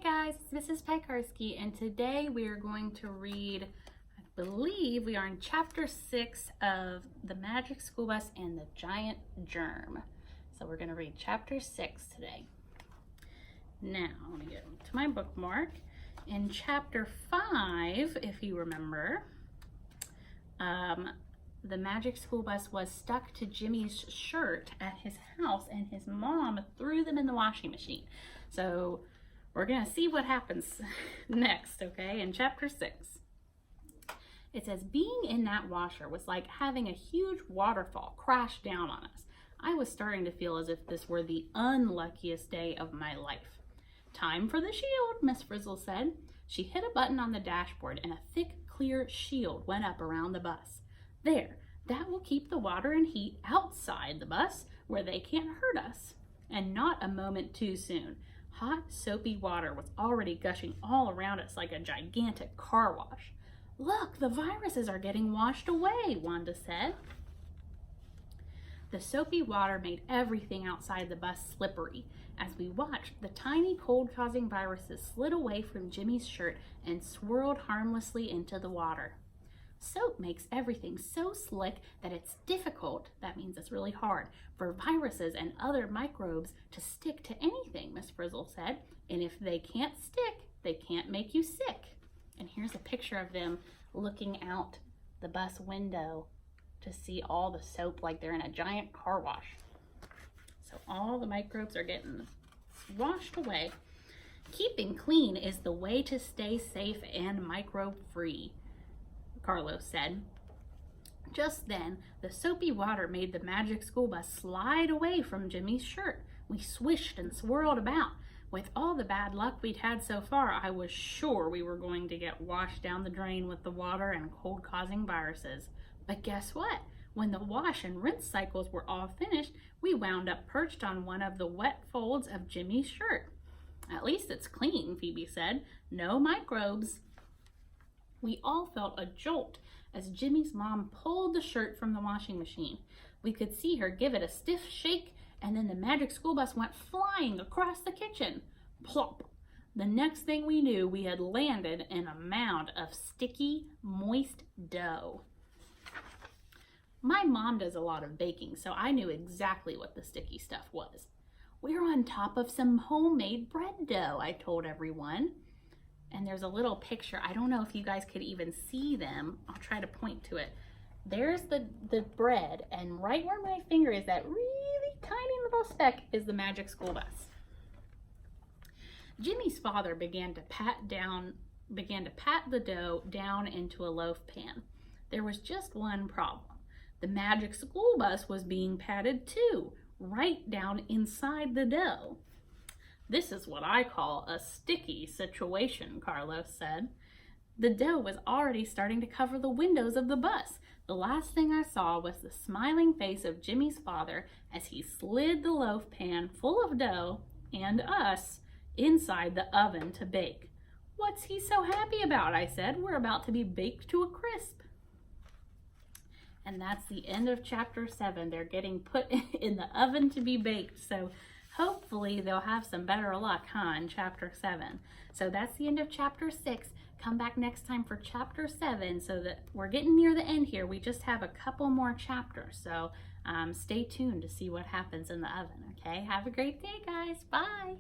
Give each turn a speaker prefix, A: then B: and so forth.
A: Hi guys, it's Mrs. Pekarski, and today we are going to read, I believe we are in chapter 6 of The Magic School Bus and the Giant Germ. So we're going to read chapter 6 today. Now, let me get to my bookmark. In chapter 5, if you remember, the Magic School Bus was stuck to Jimmy's shirt at his house, and his mom threw them in the washing machine. So we're going to see what happens next, okay, in chapter 6. It says, being in that washer was like having a huge waterfall crash down on us. I was starting to feel as if this were the unluckiest day of my life. Time for the shield, Miss Frizzle said. She hit a button on the dashboard and a thick, clear shield went up around the bus. There, that will keep the water and heat outside the bus where they can't hurt us. And not a moment too soon. Hot, soapy water was already gushing all around us like a gigantic car wash. Look, the viruses are getting washed away, Wanda said. The soapy water made everything outside the bus slippery. As we watched, the tiny cold-causing viruses slid away from Jimmy's shirt and swirled harmlessly into the water. Soap makes everything so slick that it's difficult, that means it's really hard, for viruses and other microbes to stick to anything, Miss Frizzle said. And if they can't stick, they can't make you sick. And here's a picture of them looking out the bus window to see all the soap like they're in a giant car wash. So all the microbes are getting washed away. Keeping clean is the way to stay safe and microbe-free, Carlos said. Just then, the soapy water made the Magic School Bus slide away from Jimmy's shirt. We swished and swirled about. With all the bad luck we'd had so far, I was sure we were going to get washed down the drain with the water and cold-causing viruses. But guess what? When the wash and rinse cycles were all finished, we wound up perched on one of the wet folds of Jimmy's shirt. At least it's clean, Phoebe said. No microbes. We all felt a jolt as Jimmy's mom pulled the shirt from the washing machine. We could see her give it a stiff shake, and then the Magic School Bus went flying across the kitchen. Plop! The next thing we knew, we had landed in a mound of sticky, moist dough. My mom does a lot of baking, so I knew exactly what the sticky stuff was. We're on top of some homemade bread dough, I told everyone. And there's a little picture. I don't know if you guys could even see them. I'll try to point to it. There's the bread, and right where my finger is, that really tiny little speck, is the Magic School Bus. Jimmy's father began to pat the dough down into a loaf pan. There was just one problem. The Magic School Bus was being patted too, right down inside the dough. This is what I call a sticky situation, Carlos said. The dough was already starting to cover the windows of the bus. The last thing I saw was the smiling face of Jimmy's father as he slid the loaf pan full of dough and us inside the oven to bake. What's he so happy about? I said. We're about to be baked to a crisp. And that's the end of chapter 7. They're getting put in the oven to be baked. So hopefully they'll have some better luck, in chapter 7. So that's the end of chapter 6. Come back next time for chapter 7, so that we're getting near the end here. We just have a couple more chapters. So stay tuned to see what happens in the oven, okay? Have a great day, guys. Bye.